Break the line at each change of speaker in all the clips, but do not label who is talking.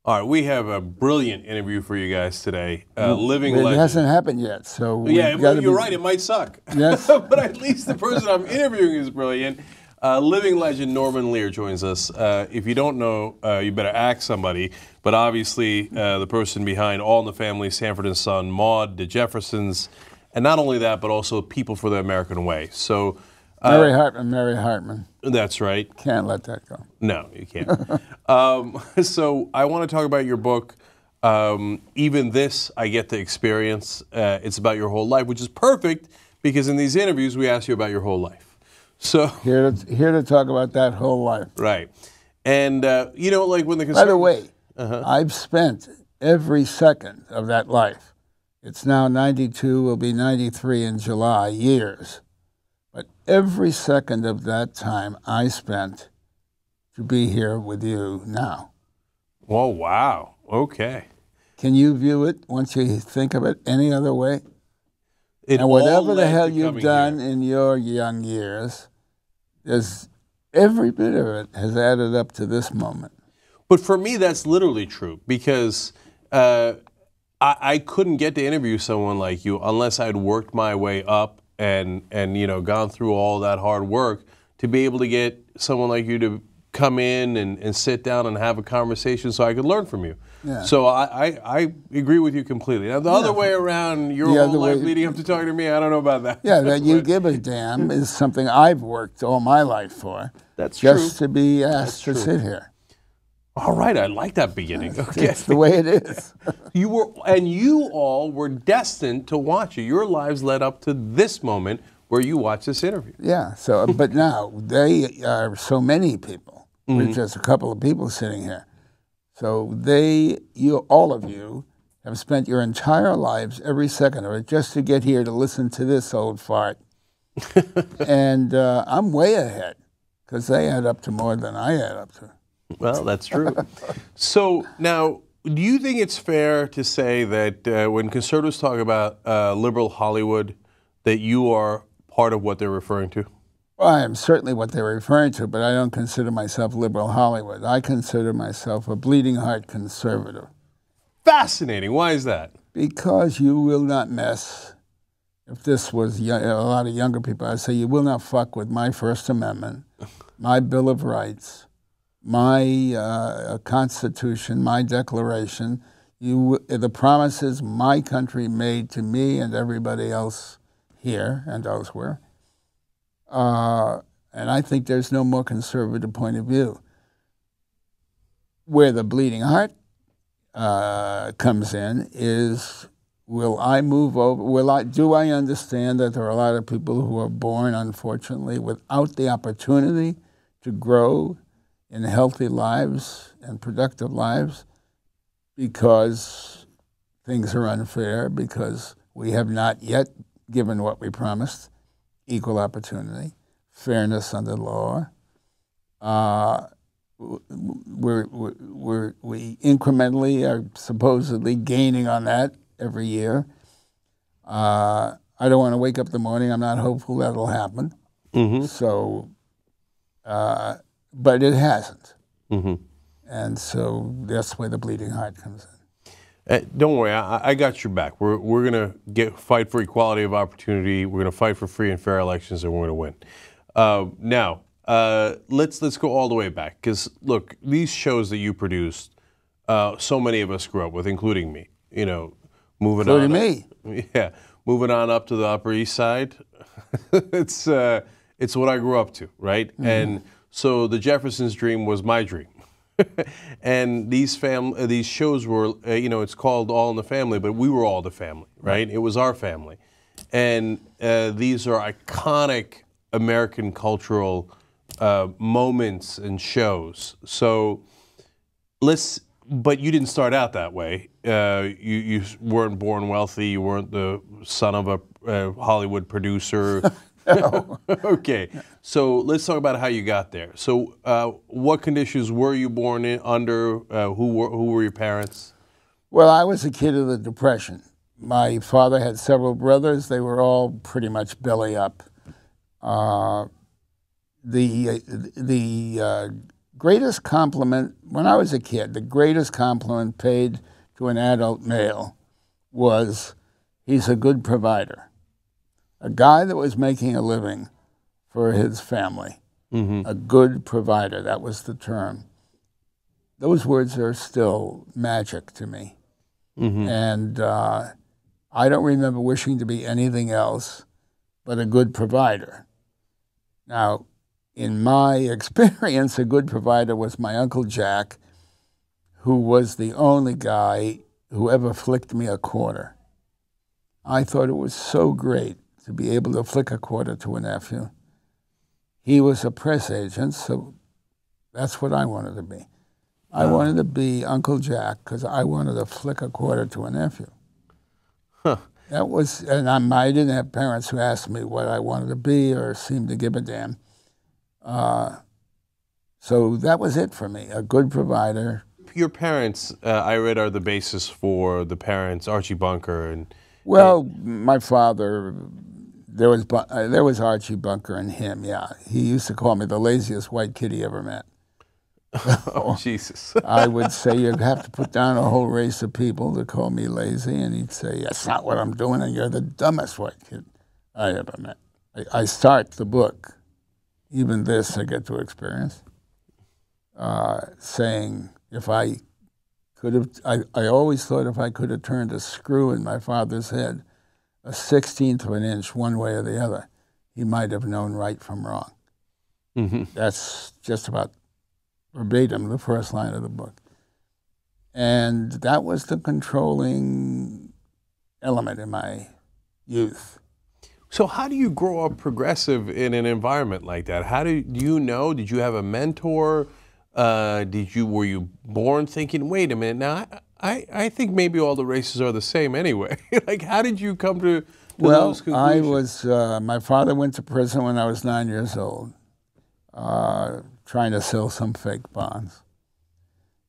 All right, we have a brilliant interview for you guys today. Living
It
legend.
hasn't happened yet, so
Yeah, you're right. It might suck.
Yes.
But at least the person I'm interviewing is brilliant. Living legend Norman Lear joins us. If you don't know, you better ask somebody. But obviously, the person behind All in the Family, Sanford and Son, Maude, the Jeffersons, and not only that, but also People for the American Way. So.
Mary Hartman.
That's right.
Can't let that go.
No, you can't. So I want to talk about your book. Even this, I get to experience. It's about your whole life, which is perfect because in these interviews we ask you about your whole life. So
here to talk about that whole life.
Right, and you know, like when the
by the way, I've spent every second of that life. It's now 92. Will be 93 in July. Years. But every second of that time I spent to be here with you now.
Oh, wow. Okay.
Can you view it, once you think of it, any other way? And whatever the hell you've done in your young years, every bit of it has added up to this moment.
But for me, that's literally true because I couldn't get to interview someone like you unless I'd worked my way up and you know, gone through all that hard work to be able to get someone like you to come in and sit down and have a conversation so I could learn from you. Yeah. So I agree with you completely. Now, the other way around, your whole life leading up to talking to me, I don't know about that.
Yeah, that you give a damn is something I've worked all my life for.
That's true.
Just to be asked to sit here.
All right, I like that beginning. Okay.
It's the way it is.
You all were destined to watch it. Your lives led up to this moment where you watch this interview.
Yeah. So, but now they are so many people. We're just a couple of people sitting here. So all of you, have spent your entire lives, every second of it, just to get here to listen to this old fart. And I'm way ahead because they add up to more than I add up to.
Well, that's true. So now, do you think it's fair to say that when conservatives talk about liberal Hollywood, that you are part of what they're referring to?
Well, I am certainly what they're referring to, but I don't consider myself liberal Hollywood. I consider myself a bleeding heart conservative.
Fascinating. Why is that?
Because you will not mess. If this was a lot of younger people, I'd say you will not fuck with my First Amendment, my Bill of Rights, my Constitution, my Declaration, the promises my country made to me and everybody else here and elsewhere. And I think there's no more conservative point of view. Where the bleeding heart comes in is, will I move over? Do I understand that there are a lot of people who are born, unfortunately, without the opportunity to grow in healthy lives and productive lives because things are unfair, because we have not yet given what we promised, equal opportunity, fairness under law. We incrementally are supposedly gaining on that every year. I don't want to wake up in the morning. I'm not hopeful that'll happen. So, but it hasn't. And so that's where the bleeding heart comes in.
Don't worry, I got your back. We're going to fight for equality of opportunity. We're going to fight for free and fair elections, and we're going to win. Now, let's go all the way back, because look, these shows that you produced, so many of us grew up with, including me. You know, moving on up to the Upper East Side. It's what I grew up to, right? And so the Jeffersons' dream was my dream. And these shows were, you know, it's called All in the Family, but we were all the family, right? It was our family. And these are iconic American cultural moments and shows. So but you didn't start out that way. You weren't born wealthy. You weren't the son of a Hollywood producer.
No.
Okay, so let's talk about how you got there. So what conditions were you born in under? Who were your parents?
Well, I was a kid of the Depression. My father had several brothers. They were all pretty much belly up. The greatest compliment, when I was a kid, the greatest compliment paid to an adult male was, he's a good provider. A guy that was making a living for his family, a good provider, that was the term. Those words are still magic to me. And I don't remember wishing to be anything else but a good provider. Now, in my experience, a good provider was my Uncle Jack, who was the only guy who ever flicked me a quarter. I thought it was so great to be able to flick a quarter to a nephew. He was a press agent, so that's what I wanted to be. I wanted to be Uncle Jack because I wanted to flick a quarter to a nephew. That was, and I didn't have parents who asked me what I wanted to be or seemed to give a damn. So that was it for me, a good provider.
Your parents, I read, are the basis for the parents, Archie Bunker and...
Well, my father, there was Archie Bunker and him, yeah. He used to call me the laziest white kid he ever met.
Oh, Jesus.
I would say, you'd have to put down a whole race of people to call me lazy, and he'd say, that's not what I'm doing, and you're the dumbest white kid I ever met. I start the book, even this I get to experience, saying if I could have, I always thought if I could have turned a screw in my father's head, a 16th of an inch one way or the other, he might have known right from wrong. That's just about verbatim the first line of the book. And that was the controlling element in my youth.
So how do you grow up progressive in an environment like that? How do you know? Did you have a mentor? Were you born thinking, wait a minute, now I think maybe all the races are the same anyway? Like, how did you come to those conclusions?
My father went to prison when I was 9 years old, trying to sell some fake bonds.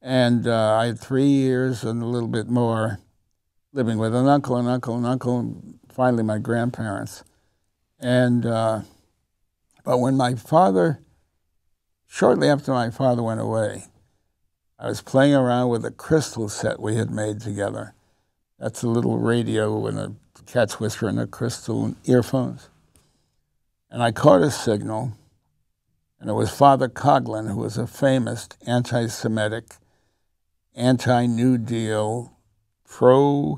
And I had 3 years and a little bit more living with an uncle, and finally my grandparents. And but when my father, shortly after my father went away, I was playing around with a crystal set we had made together. That's a little radio and a cat's whisper and a crystal earphones. And I caught a signal, and it was Father Coughlin, who was a famous anti-Semitic, anti-New Deal, pro-Hitler.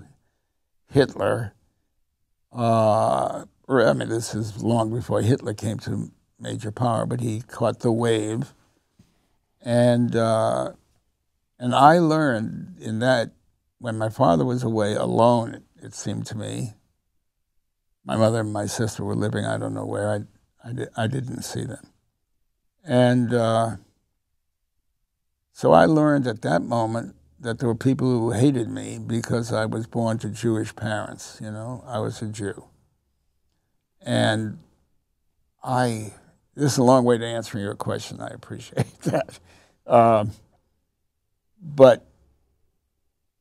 This is long before Hitler came to major power, but he caught the wave. And I learned in that when my father was away alone, it seemed to me, my mother and my sister were living, I don't know where, I didn't see them. And so I learned at that moment that there were people who hated me because I was born to Jewish parents, you know, I was a Jew. And this is a long way to answering your question, I appreciate that. But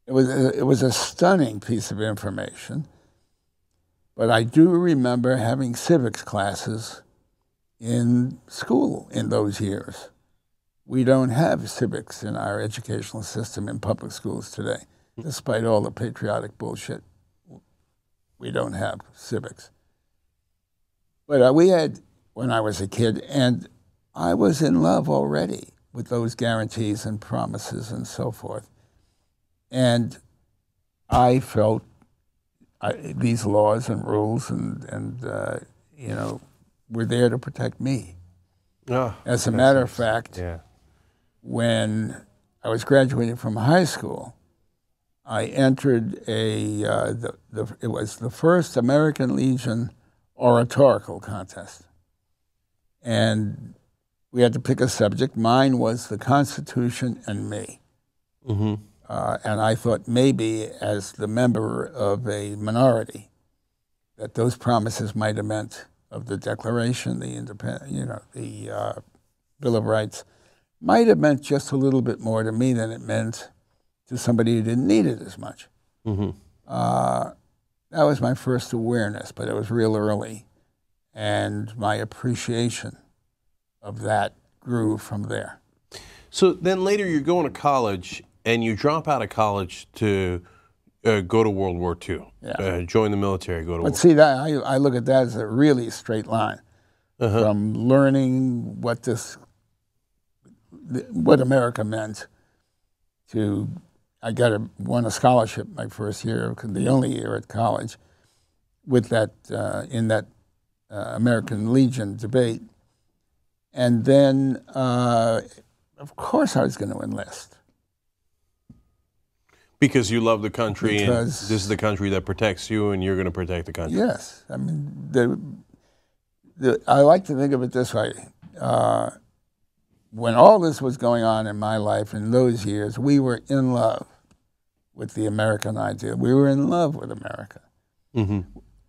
it was a stunning piece of information. But I do remember having civics classes in school in those years. We don't have civics in our educational system in public schools today. Despite all the patriotic bullshit, we don't have civics. But we had when I was a kid, and I was in love already with those guarantees and promises and so forth. And I felt these laws and rules and were there to protect me.
Oh,
as a matter of fact, when I was graduating from high school, I entered it was the first American Legion oratorical contest. And we had to pick a subject. Mine was the Constitution and me. And I thought maybe as the member of a minority that those promises might have meant of the Declaration, the Bill of Rights, might have meant just a little bit more to me than it meant to somebody who didn't need it as much. That was my first awareness, but it was real early. And my appreciation of that grew from there.
So then later you're going to college, and you drop out of college to go to World War II, join the military, go to war.
But see, that I look at that as a really straight line from learning what America meant to, won a scholarship my first year, the only year at college, with that in that American Legion debate, and then of course I was going to enlist. Because
you love the country, and this is the country that protects you, and you're going to protect the country.
Yes. I mean, I like to think of it this way. When all this was going on in my life in those years, we were in love with the American idea. We were in love with America. Mm-hmm.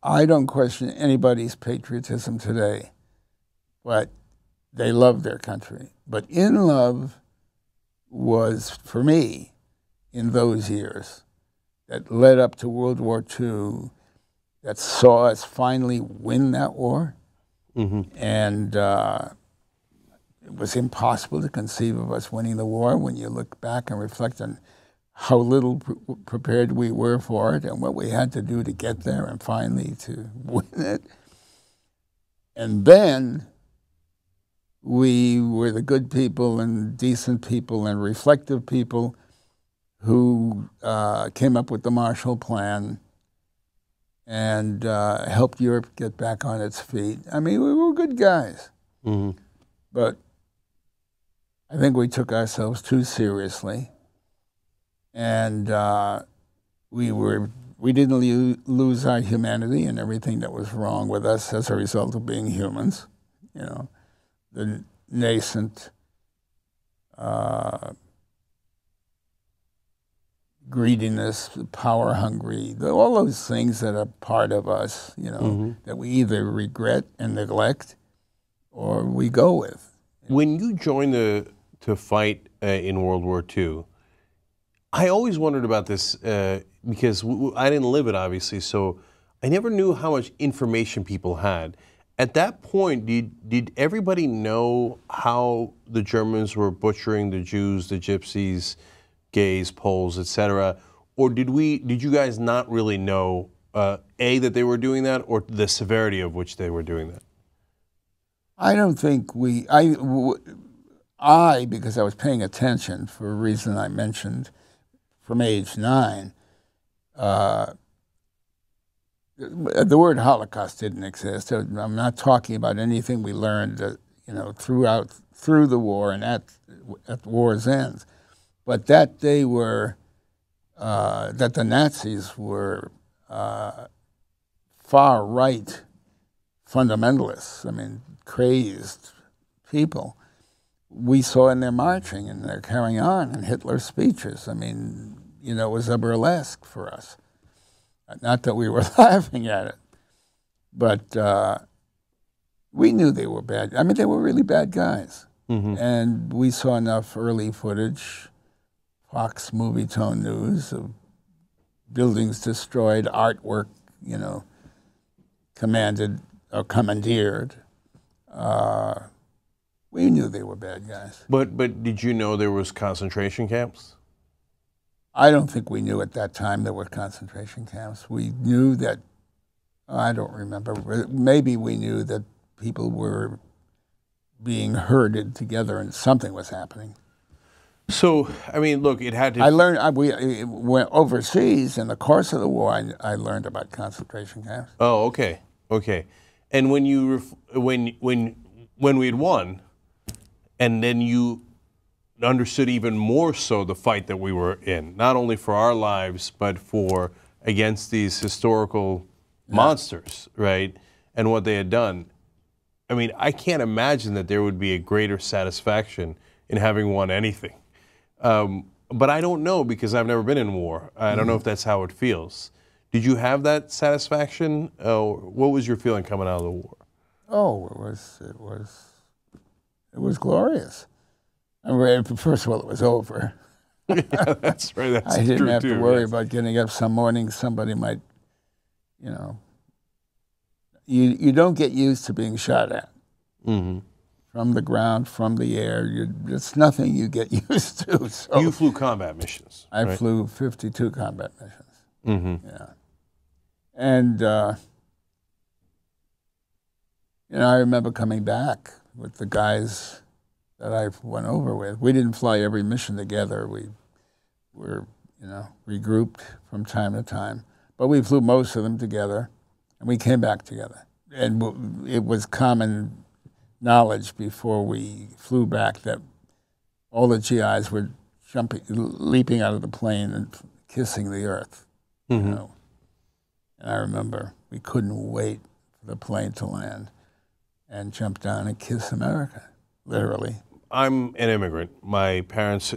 I don't question anybody's patriotism today, but they love their country. But in love was, for me, in those years that led up to World War II, that saw us finally win that war. Mm-hmm. And it was impossible to conceive of us winning the war when you look back and reflect on how little prepared we were for it and what we had to do to get there and finally to win it. And then we were the good people and decent people and reflective people who came up with the Marshall Plan and helped Europe get back on its feet. I mean, we were good guys. Mm-hmm. But I think we took ourselves too seriously. And we didn't lose our humanity and everything that was wrong with us as a result of being humans. You know, the nascent greediness, power hungry, all those things that are part of us, you know, that we either regret and neglect or we go with.
When you joined to fight in World War II, I always wondered about this because I didn't live it, obviously, so I never knew how much information people had. At that point, did everybody know how the Germans were butchering the Jews, the Gypsies, gays, Poles, etc., or did you guys not really know A, that they were doing that, or the severity of which they were doing that?
I don't think because I was paying attention for a reason I mentioned from age 9, the word Holocaust didn't exist. I'm not talking about anything we learned, through the war and at war's end, but that they were, that the Nazis were far right fundamentalists. I mean, crazed people. We saw in their marching and their carrying on and Hitler's speeches. I mean, it was a burlesque for us. Not that we were laughing at it, but we knew they were bad. I mean, they were really bad guys. Mm-hmm. And we saw enough early footage, Fox Movie Tone News, of buildings destroyed, artwork, commanded or commandeered. We knew they were bad guys.
But did you know there was concentration camps?
I don't think we knew at that time there were concentration camps. We knew that, I don't remember, maybe we knew that people were being herded together and something was happening.
So, I mean, look, it had to...
we went overseas in the course of the war. I learned about concentration camps.
Oh, okay, okay. And when we had won, and then you understood even more so the fight that we were in, not only for our lives, but for against these historical monsters, right? And what they had done. I mean, I can't imagine that there would be a greater satisfaction in having won anything. But I don't know because I've never been in war. I don't know if that's how it feels. Did you have that satisfaction? What was your feeling coming out of the war?
Oh, it was glorious. I mean, first of all, it was over.
Yeah, that's right. That's
I didn't
true
have
too,
to worry
yes.
about getting up some morning. Somebody might, you don't get used to being shot at. Mm-hmm. from the ground, from the air. It's nothing you get used to. So
You flew combat missions.
I
right?
flew 52 combat missions.
Mm-hmm.
Yeah. And, I remember coming back with the guys that I went over with. We didn't fly every mission together. We were, regrouped from time to time. But we flew most of them together, and we came back together. And it was common knowledge before we flew back that all the GIs were leaping out of the plane and kissing the earth.
Mm-hmm.
And I remember we couldn't wait for the plane to land and jump down and kiss America, literally.
I'm an immigrant. My parents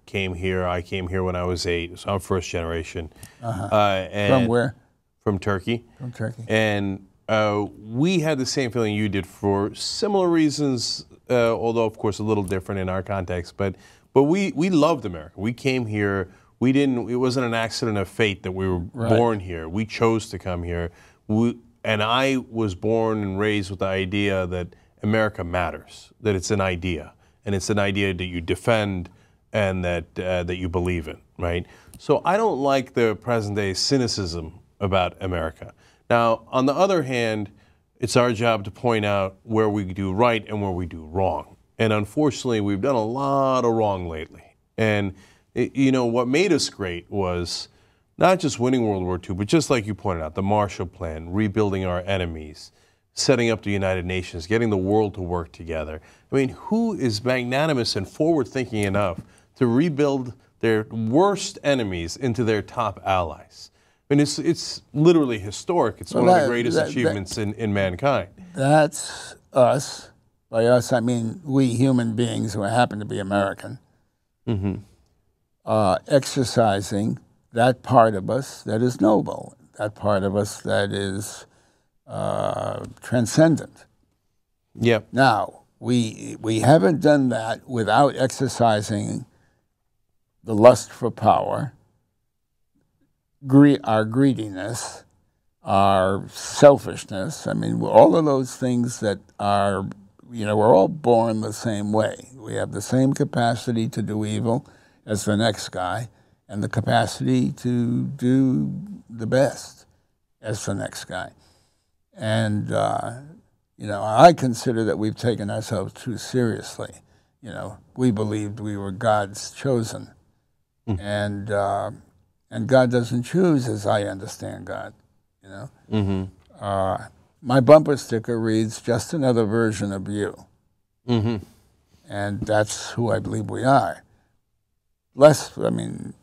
came here. I came here when I was 8, so I'm first generation.
From where?
From Turkey.
From Turkey.
And we had the same feeling you did for similar reasons, although of course a little different in our context. But we loved America. We came here. We didn't. It wasn't an accident of fate that we were born here. We chose to come here. And I was born and raised with the idea that America matters. That it's an idea, and it's an idea that you defend and that you believe in. Right. So I don't like the present day cynicism about America. Now, on the other hand, it's our job to point out where we do right and where we do wrong. And unfortunately, we've done a lot of wrong lately. And, what made us great was not just winning World War II, but just like you pointed out, the Marshall Plan, rebuilding our enemies, setting up the United Nations, getting the world to work together. I mean, who is magnanimous and forward-thinking enough to rebuild their worst enemies into their top allies? I mean, it's literally historic. It's one of the greatest achievements in mankind.
That's us. By us, I mean we human beings who happen to be American, exercising that part of us that is noble, that part of us that is transcendent.
Yep.
Now, we haven't done that without exercising the lust for power, our greediness, our selfishness. I mean, all of those things that are, we're all born the same way. We have the same capacity to do evil as the next guy and the capacity to do the best as the next guy. And, I consider that we've taken ourselves too seriously. We believed we were God's chosen. And God doesn't choose as I understand God, My bumper sticker reads, "Just another version of you." And that's who I believe we are. Bless the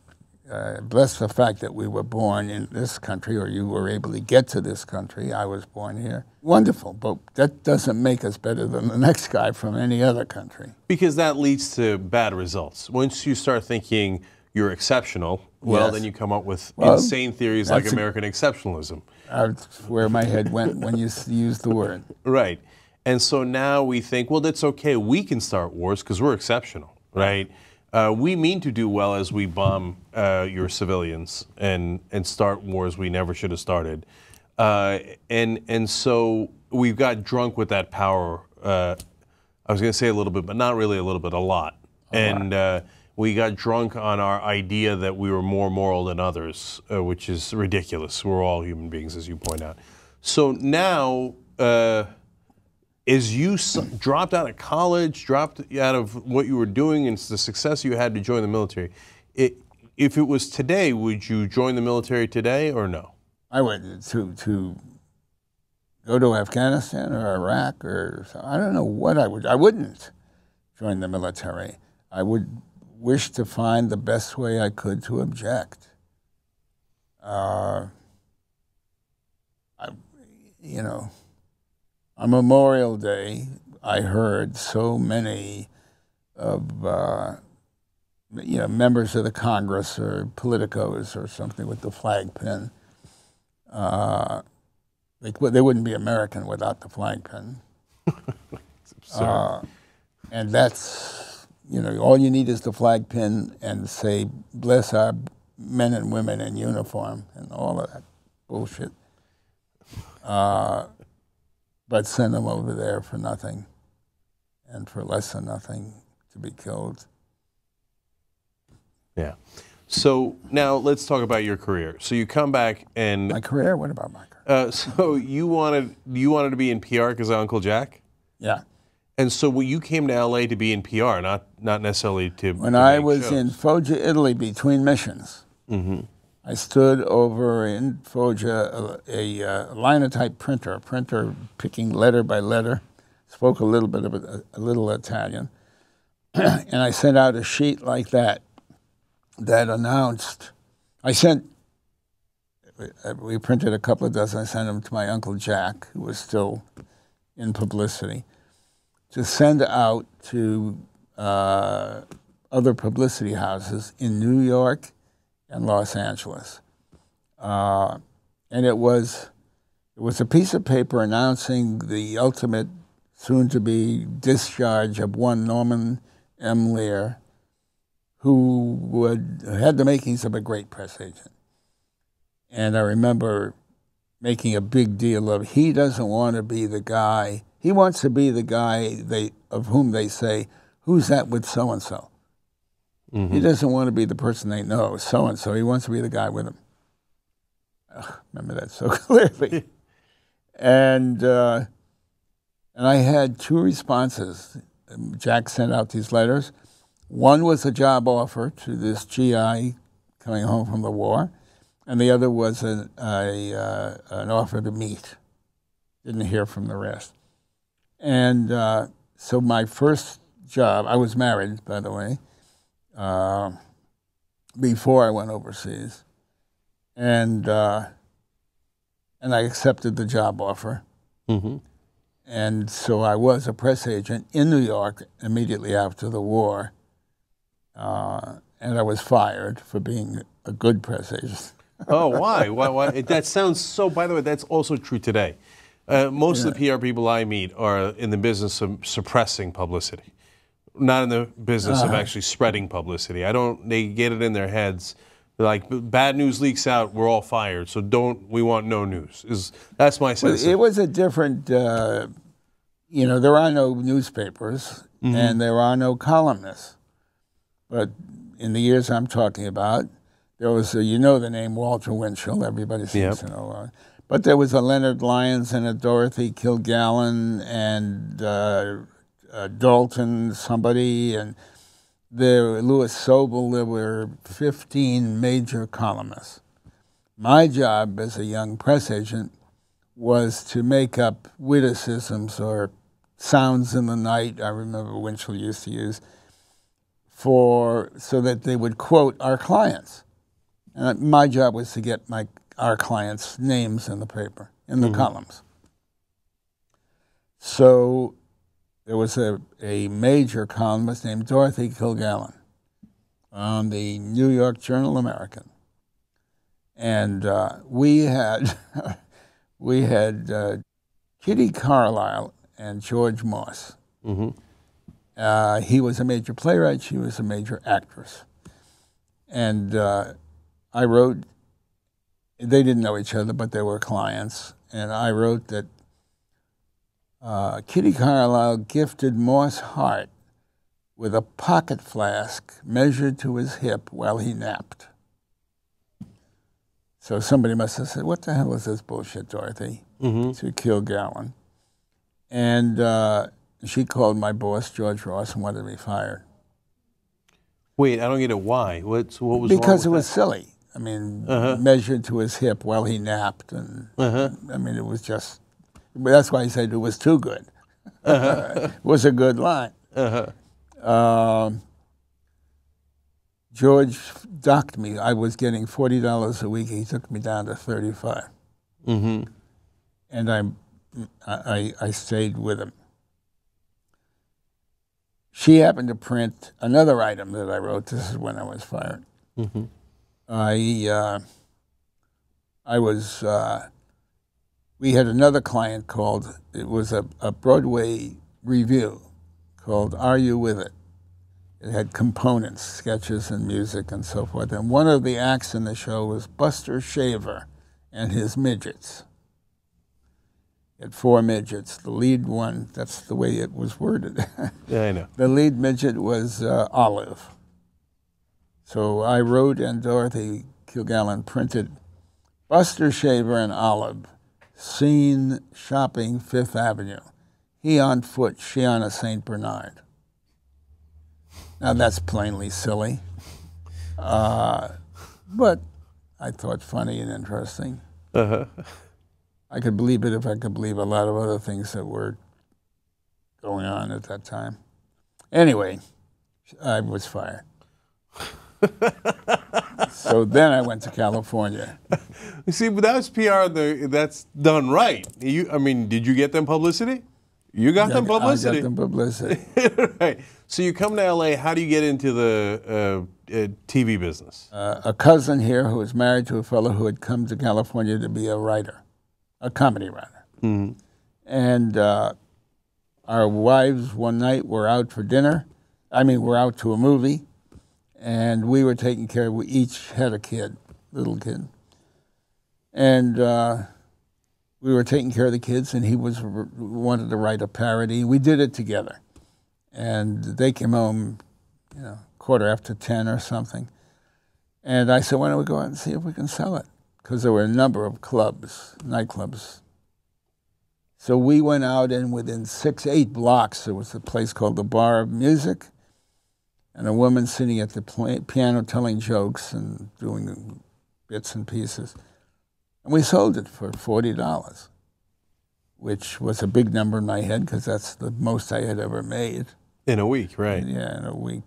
fact that we were born in this country, or you were able to get to this country. I was born here. Wonderful, but that doesn't make us better than the next guy from any other country.
Because that leads to bad results. Once you start thinking you're exceptional, then you come up with insane theories like American exceptionalism.
That's where my head went when you used the word.
Right. And so now we think, well, that's okay. We can start wars because we're exceptional, right? We mean to do well as we bomb your civilians and start wars we never should have started. And so we've got drunk with that power. I was going to say a little bit, but not really a little bit, a lot. We got drunk on our idea that we were more moral than others, which is ridiculous. We're all human beings, as you point out. So now, as you dropped out of college, dropped out of what you were doing and the success you had to join the military, if it was today, would you join the military today or no?
I would to go to Afghanistan or Iraq or I don't know what I would. I wouldn't join the military. I would wish to find the best way I could to object. On Memorial Day, I heard so many of members of the Congress or politicos or something with the flag pin. They wouldn't be American without the flag pin. And that's, all you need is the flag pin and say, "Bless our men and women in uniform," and all of that bullshit. But send them over there for nothing. and for less than nothing to be killed.
Yeah. So now let's talk about your career. So you come back and
My career? What about my career?
so you wanted to be in PR because of Uncle Jack,
Yeah.
and so when you came to LA to be in PR, not necessarily to.
When
to
I
make
was
shows.
in Foggia, Italy, between missions, I stood over in Foggia a linotype printer, a printer picking letter by letter, spoke a little bit of a little Italian, and I sent out a sheet like that announced. We printed a couple of dozen. I sent them to my Uncle Jack, who was still in publicity, to send out to other publicity houses in New York and Los Angeles. And it was a piece of paper announcing the ultimate soon-to-be discharge of one Norman M. Lear, who had the makings of a great press agent. And I remember making a big deal of, he doesn't want to be the guy, he wants to be the guy of whom they say, who's that with so-and-so? He doesn't want to be the person they know, so-and-so. He wants to be the guy with him. Remember that so clearly. And I had two responses. Jack sent out these letters. One was a job offer to this GI coming home from the war, and the other was an offer to meet. Didn't hear from the rest. And so my first job, I was married, by the way, before I went overseas, and I accepted the job offer. And so I was a press agent in New York immediately after the war, and I was fired for being a good press agent.
Oh, why? Why? That sounds so. By the way, that's also true today. Most of the PR people I meet are in the business of suppressing publicity, not in the business of actually spreading publicity. They get it in their heads. They're like, bad news leaks out, we're all fired, so we want no news. That's my sense.
It was a different, there are no newspapers and there are no columnists. But in the years I'm talking about, there was the name Walter Winchell, everybody seems to know. But there was a Leonard Lyons and a Dorothy Kilgallen and Dalton somebody, and Louis Sobel. There were 15 major columnists. My job as a young press agent was to make up witticisms or sounds in the night, I remember Winchell used to use, so that they would quote our clients. And my job was to get our clients' names in the paper, in the columns. So there was a major columnist named Dorothy Kilgallen on the New York Journal-American. And we had Kitty Carlisle and George Moss. He was a major playwright, she was a major actress. And I wrote, they didn't know each other, but they were clients. And I wrote that Kitty Carlisle gifted Moss Hart with a pocket flask measured to his hip while he napped. So somebody must have said, what the hell is this bullshit, Dorothy? To Kilgallen. And she called my boss, George Ross, and wanted me fired.
Wait, I don't get it. Why? What was wrong with
Because it was
that?
silly. I mean, measured to his hip while he napped. And I mean, it was just, that's why I said it was too good. It was a good line. George docked me. I was getting $40 a week. He took me down to $35. And I stayed with him. She happened to print another item that I wrote. This is when I was fired. We had another client called, it was a Broadway review called Are You With It? It had components, sketches and music and so forth. And one of the acts in the show was Buster Shaver and his midgets. had 4 midgets. The lead one, that's the way it was worded.
Yeah, I know.
The lead midget was Olive. So I wrote, and Dorothy Kilgallen printed, Buster Shaver and Olive, seen shopping Fifth Avenue. He on foot, she on a St. Bernard. Now that's plainly silly, but I thought funny and interesting.
Uh-huh.
I could believe it if I could believe a lot of other things that were going on at that time. Anyway, I was fired. So then I went to California.
You see, but that's PR. That's done right. I mean, did you get them publicity? You got them publicity.
I got them publicity.
Right. So you come to LA. How do you get into the TV business?
A cousin here who was married to a fellow who had come to California to be a writer, a comedy writer.
Mm-hmm.
And our wives one night were out for dinner. We're out to a movie. And we were taking care, we each had a kid, little kid. And we were taking care of the kids, and he wanted to write a parody. We did it together. And they came home, 10:15 or something. And I said, why don't we go out and see if we can sell it? Because there were a number of clubs, nightclubs. So we went out, and within 8 blocks, there was a place called the Bar of Music, and a woman sitting at the piano telling jokes and doing bits and pieces. And we sold it for $40, which was a big number in my head because that's the most I had ever made.
In a week, right?
Yeah, in a week.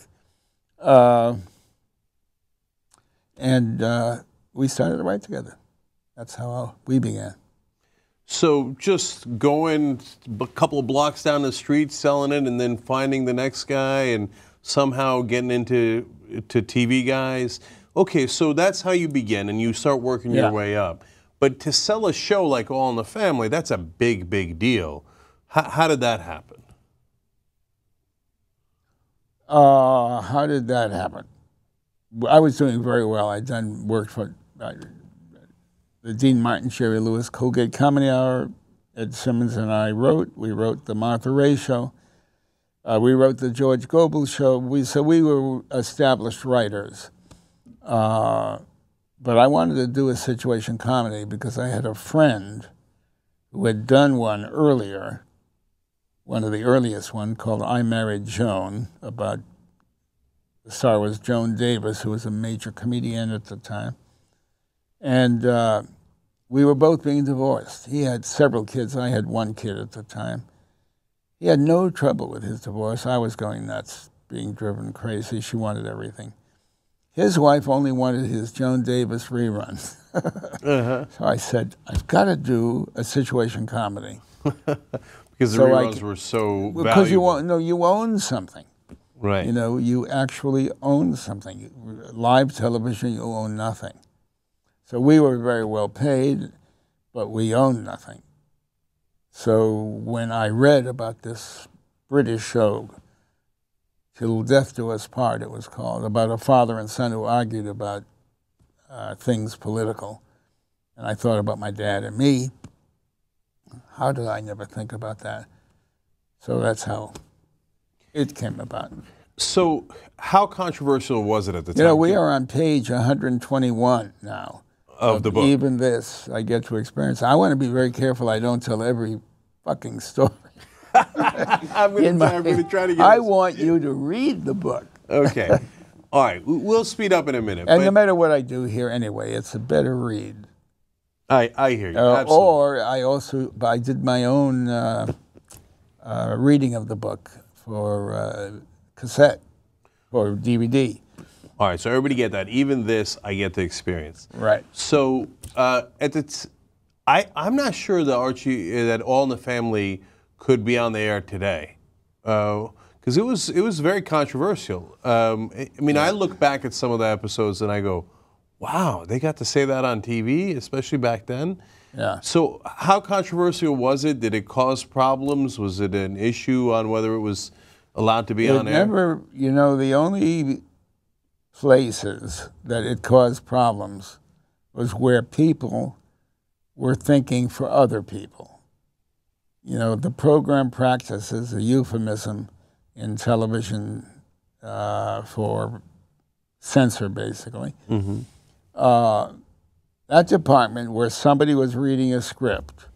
We started to write together. That's how we began.
So just going a couple of blocks down the street, selling it, and then finding the next guy and somehow getting into TV guys. Okay, so that's how you begin, and you start working your way up. But to sell a show like All in the Family, that's a big, big deal. How did that happen?
How did that happen? I was doing very well. I'd done work for the Dean Martin, Jerry Lewis, Colgate Comedy Hour. Ed Simmons and I wrote. We wrote the Martha Ray Show. We wrote the George Gobel Show. So we were established writers. But I wanted to do a situation comedy because I had a friend who had done one earlier, one of the earliest one, called I Married Joan, about the star was Joan Davis, who was a major comedian at the time. And we were both being divorced. He had several kids. I had 1 kid at the time. He had no trouble with his divorce. I was going nuts, being driven crazy. She wanted everything. His wife only wanted his Joan Davis reruns. So I said, I've got to do a situation comedy.
Because the reruns were so valuable.
Because you own something.
Right.
You actually own something. Live television, you own nothing. So we were very well paid, but we owned nothing. So when I read about this British show, Till Death Do Us Part, it was called, about a father and son who argued about things political, and I thought about my dad and me, how did I never think about that? So that's how it came about.
So how controversial was it at the time?
We are on page 121 now.
Of the book.
Even this, I get to experience. I want to be very careful I don't tell every fucking story.
I'm going to try to get
I want you to read the book.
Okay. All right. We'll speed up in a minute.
And no matter what I do here anyway, it's a better read.
I hear you. Absolutely.
Or I did my own reading of the book for cassette or DVD.
All right, so everybody get that. Even this, I get the experience.
Right.
So I'm not sure that Archie, that All in the Family could be on the air today, because it was very controversial. I look back at some of the episodes and I go, wow, they got to say that on TV, especially back then.
Yeah.
So how controversial was it? Did it cause problems? Was it an issue on whether it was allowed to be on air?
The only places that it caused problems was where people were thinking for other people. you know, the program practice is a euphemism in television for censor, basically. That department where somebody was reading a script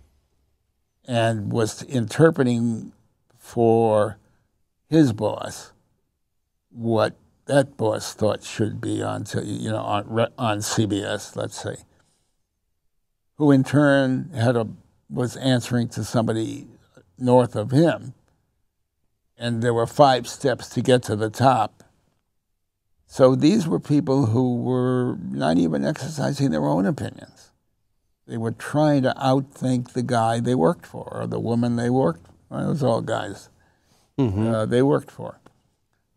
and was interpreting for his boss what that boss thought should be on, on CBS, let's say, who in turn was answering to somebody north of him, and there were 5 steps to get to the top. So these were people who were not even exercising their own opinions. They were trying to outthink the guy they worked for, or the woman they worked for. Well, it was all guys they worked for.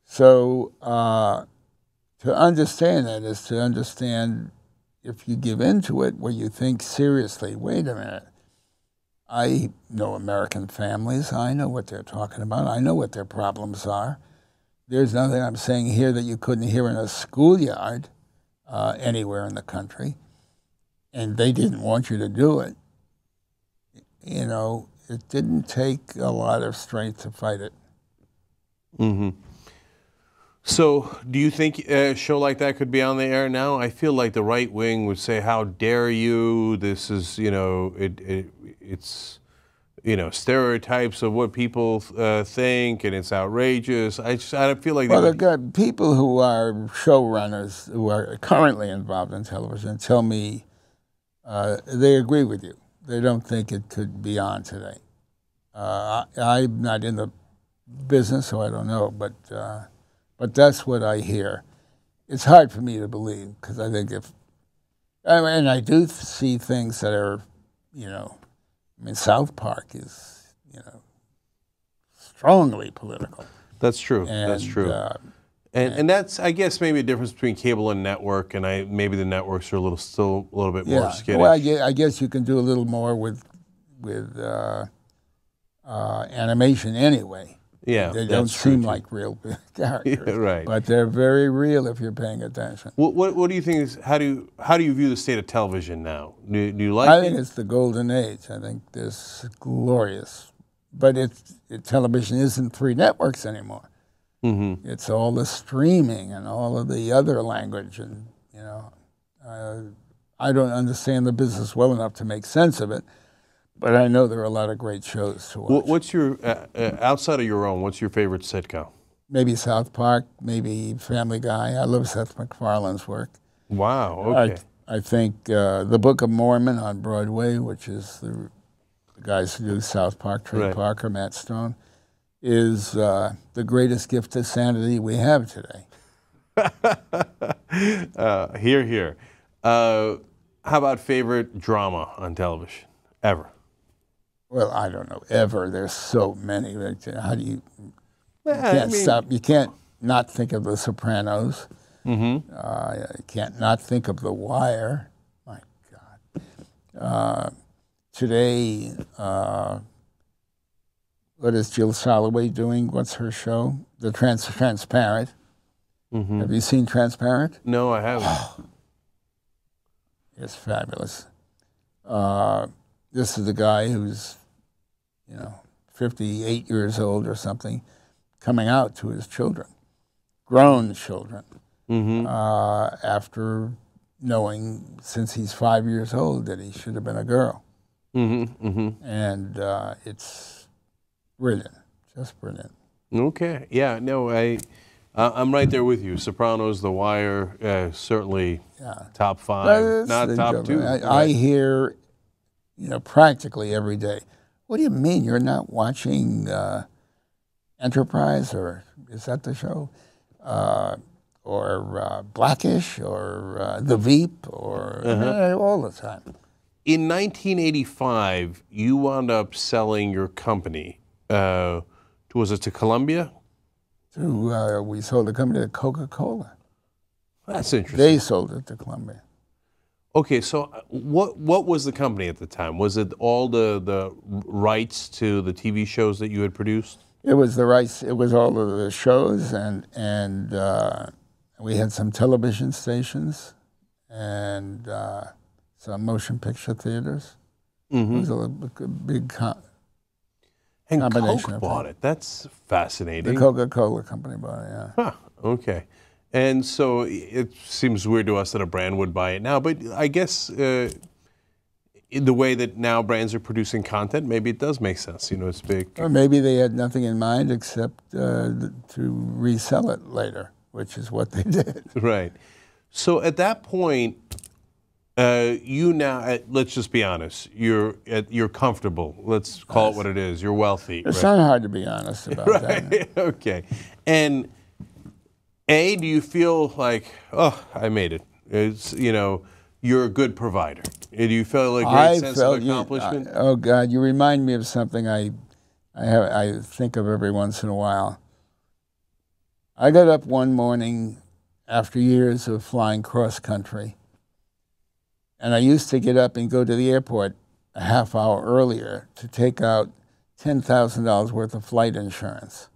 So to understand that is to understand, if you give into it, where you think seriously, wait a minute, I know American families. I know what they're talking about. I know what their problems are. There's nothing I'm saying here that you couldn't hear in a schoolyard anywhere in the country, and they didn't want you to do it. You know, it didn't take a lot of strength to fight it.
So, do you think a show like that could be on the air now? I feel like the right wing would say, "How dare you? This is, it's, stereotypes of what people think, and it's outrageous." I feel like
the people who are showrunners who are currently involved in television tell me they agree with you. They don't think it could be on today. I'm not in the business, so I don't know, but that's what I hear. It's hard for me to believe, because I think and I do see things that are, South Park is, strongly political.
That's true. That's true. And that's, I guess, maybe a difference between cable and network, and maybe the networks are still a little bit more skittish.
Well, I guess you can do a little more with animation anyway.
Yeah,
they don't seem like real characters,
yeah, right?
But they're very real if you're paying attention.
What do you think is how do you view the state of television now? Do you like it?
I think it's the golden age. I think this is glorious, but television isn't 3 networks anymore. It's all the streaming and all of the other language, and I don't understand the business well enough to make sense of it. But I know there are a lot of great shows to watch.
What's your, outside of your own, what's your favorite sitcom?
Maybe South Park, maybe Family Guy. I love Seth MacFarlane's work.
Wow, okay.
I think the Book of Mormon on Broadway, which is the guys who do South Park, Trey Parker, Matt Stone, is the greatest gift to sanity we have today.
Hear, hear. How about favorite drama on television, ever?
Well, I don't know, ever. There's so many. How do you can't stop. You can't not think of The Sopranos. You can't not think of The Wire. My God. Today, what is Jill Soloway doing? What's her show? The Transparent. Have you seen Transparent?
No, I haven't.
It's fabulous. This is a guy who's, 58 years old or something, coming out to his children, grown children, after knowing since he's 5 years old that he should have been a girl. And it's brilliant, just brilliant.
Okay, yeah, no, I'm right there with you. Sopranos, The Wire, certainly top 5, not top 2.
I hear, practically every day, what do you mean you're not watching Enterprise, or is that the show? Or Blackish, or The Veep, or all the time.
In 1985, you wound up selling your company. Was it to Columbia?
We sold the company to Coca-Cola.
That's interesting.
They sold it to Columbia.
Okay, so what was the company at the time? Was it all the rights to the TV shows that you had produced?
It was the rights. It was all of the shows, and we had some television stations and some motion picture theaters. It was a big.
And
combination
Coke
of
bought
things.
it. That's fascinating.
The Coca-Cola company bought it, yeah.
Huh, okay. And so it seems weird to us that a brand would buy it now, but I guess in the way that now brands are producing content, maybe it does make sense. You know, it's big.
Or maybe they had nothing in mind except to resell it later, which is what they did.
Right. So at that point, you now, let's just be honest, you're comfortable. Let's call it what it is. You're wealthy.
It's
right?
not hard to be honest about that.
Right. Okay. And do you feel like, oh, I made it? It's, you know, you're a good provider. Do you feel a great sense of accomplishment?
Oh God, you remind me of something I think of every once in a while. I got up one morning after years of flying cross country, and I used to get up and go to the airport a half hour earlier to take out $10,000 worth of flight insurance.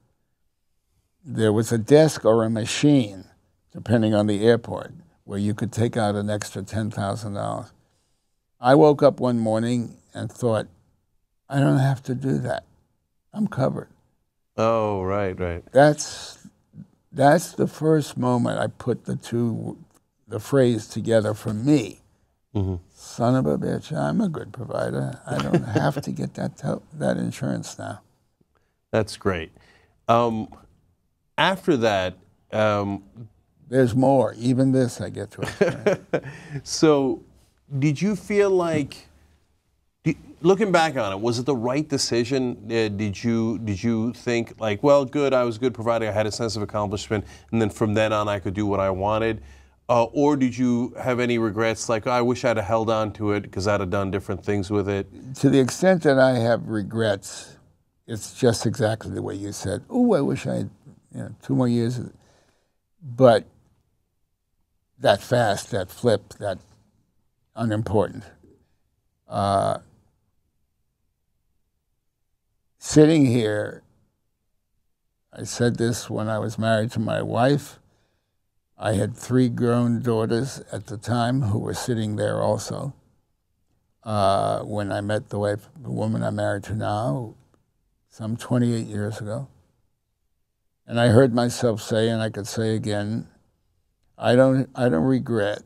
There was a desk or a machine, depending on the airport, where you could take out an extra $10,000. I woke up one morning and thought, I don't have to do that. I'm covered.
Oh, right, right.
That's the first moment I put the phrase together for me. Mm-hmm. Son of a bitch, I'm a good provider. I don't have to get that insurance now.
That's great. After that,
there's more. Even this I get to experience.
So, did you feel like, looking back on it, was it the right decision? Did you think like, well, good, I was a good provider, I had a sense of accomplishment, and then from then on I could do what I wanted? Or did you have any regrets, like, oh, I wish I'd have held on to it because I'd have done different things with it?
To the extent that I have regrets, it's just exactly the way you said. Oh, I wish I had 2 more years. But that fast, that flip, that unimportant. Sitting here, I said this when I was married to my wife. I had 3 grown daughters at the time who were sitting there also. When I met the woman I'm married to now, some 28 years ago. And I heard myself say, and I could say again, I don't regret.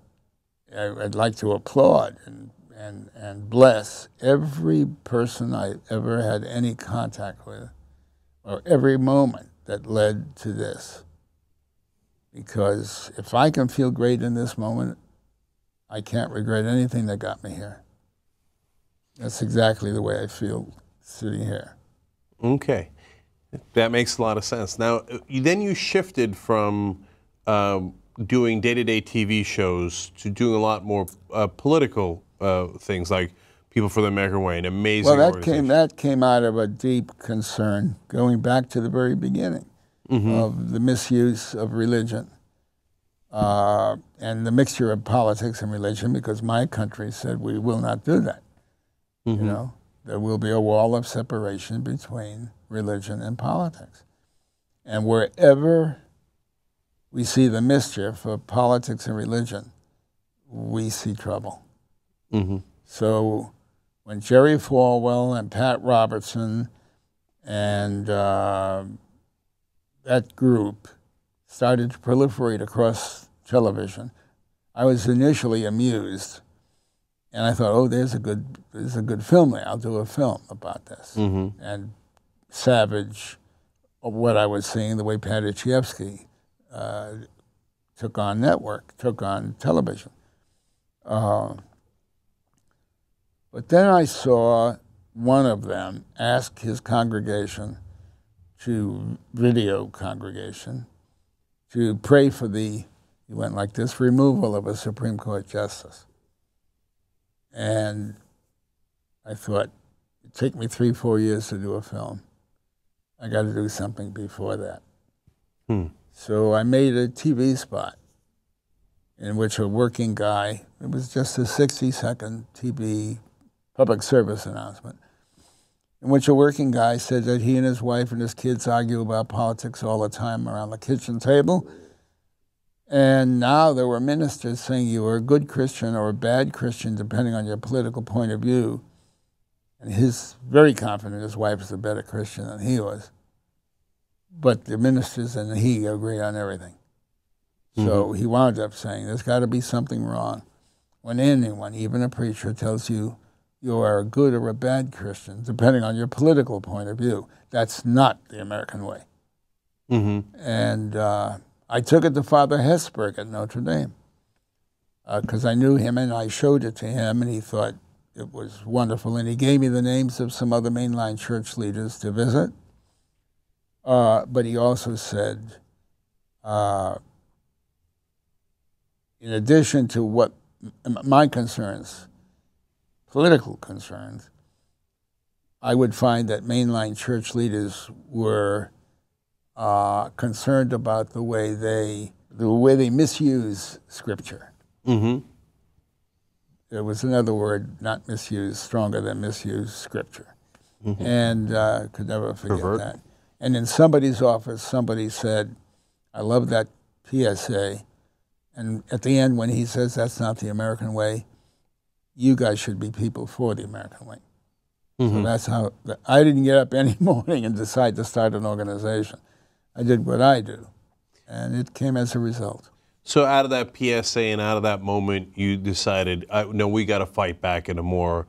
I'd like to applaud and bless every person I ever had any contact with, or every moment that led to this. Because if I can feel great in this moment, I can't regret anything that got me here. That's exactly the way I feel sitting here.
Okay. That makes a lot of sense. Now, then you shifted from doing day-to-day TV shows to doing a lot more political things, like People for the American Way, an amazing organization.
That came out of a deep concern, going back to the very beginning, of the misuse of religion and the mixture of politics and religion, because my country said we will not do that. You know, there will be a wall of separation between religion and politics. And wherever we see the mischief of politics and religion, we see trouble. So when Jerry Falwell and Pat Robertson and that group started to proliferate across television, I was initially amused. And I thought, oh, there's a good film there. I'll do a film about this. And savage of what I was seeing, the way Patty Chayefsky took on television. But then I saw one of them ask his congregation, video congregation, to pray for he went like this, removal of a Supreme Court justice. And I thought, it'd take me 3-4 years to do a film. I got to do something before that. So I made a TV spot in which a working guy, it was just a 60-second TV public service announcement, in which a working guy said that he and his wife and his kids argue about politics all the time around the kitchen table. And now there were ministers saying you were a good Christian or a bad Christian, depending on your political point of view, And he's very confident his wife is a better Christian than he was. But the ministers and he agree on everything. So he wound up saying, there's got to be something wrong. When anyone, even a preacher, tells you you are a good or a bad Christian, depending on your political point of view, that's not the American way. And I took it to Father Hesburgh at Notre Dame because I knew him and I showed it to him and he thought it was wonderful. And he gave me the names of some other mainline church leaders to visit. But he also said, in addition to what my concerns, political concerns, I would find that mainline church leaders were concerned about the way they misuse Scripture. There was another word, not misuse, stronger than misuse Scripture, and could never forget that. And in somebody's office, somebody said, "I love that PSA." And at the end, when he says that's not the American way, you guys should be people for the American way. So that's how, I didn't get up any morning and decide to start an organization. I did what I do, and it came as a result.
So out of that PSA and out of that moment, you decided, no, we got to fight back in a more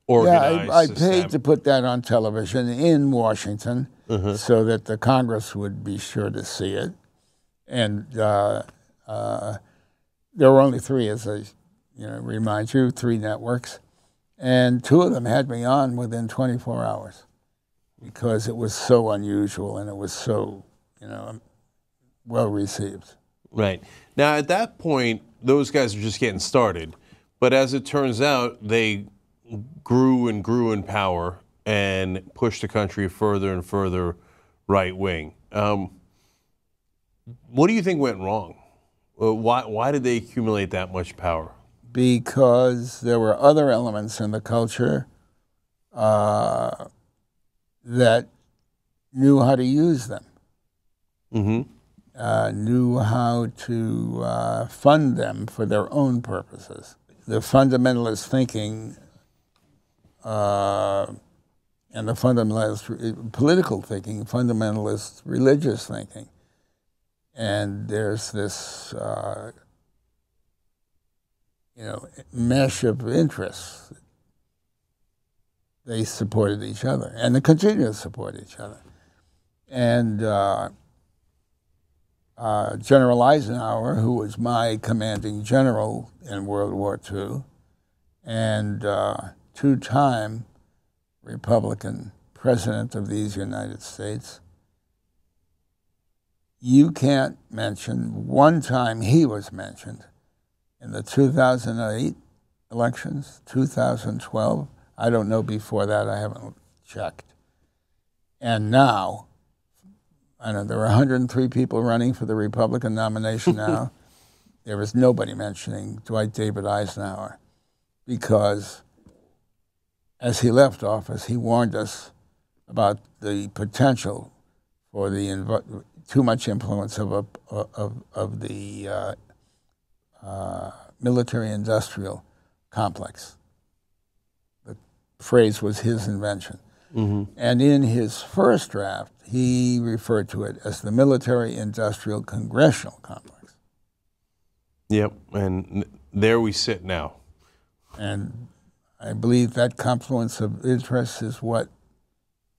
organized
Yeah, I paid to put that on television in Washington so that the Congress would be sure to see it. And there were only three, as I remind you, 3 networks. And 2 of them had me on within 24 hours because it was so unusual and it was so, well received.
Right. Now, at that point, those guys are just getting started. But as it turns out, they grew and grew in power and pushed the country further and further right wing. What do you think went wrong? Why did they accumulate that much power?
Because there were other elements in the culture that knew how to use them, knew how to fund them for their own purposes. The fundamentalist thinking and the fundamentalist political thinking, fundamentalist religious thinking, and there's this mesh of interests. They supported each other, and they continue to support each other. And General Eisenhower, who was my commanding general in World War II, and 2-time Republican president of these United States, you can't mention one time he was mentioned in the 2008 elections, 2012. I don't know before that. I haven't checked. And now, I know there are 103 people running for the Republican nomination now. There is nobody mentioning Dwight David Eisenhower because as he left office, he warned us about the potential for the too much influence of the military-industrial complex. The phrase was his invention. And in his first draft, he referred to it as the military-industrial congressional complex.
Yep, and there we sit now.
And I believe that confluence of interests is what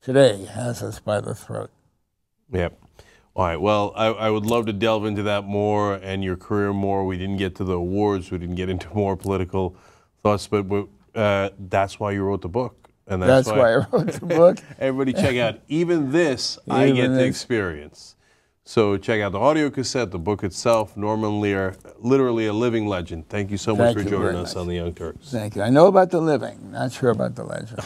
today has us by the throat.
Yep. All right, well, I would love to delve into that more and your career more. We didn't get to the awards. We didn't get into more political thoughts, but that's why you wrote the book. And
that's why I wrote the book.
Everybody check out Even This, I Get to Experience. So check out the audio cassette, the book itself, Norman Lear, literally a living legend. Thank you so much for joining us on The Young Turks.
Thank you. I know about the living, not sure about the legend.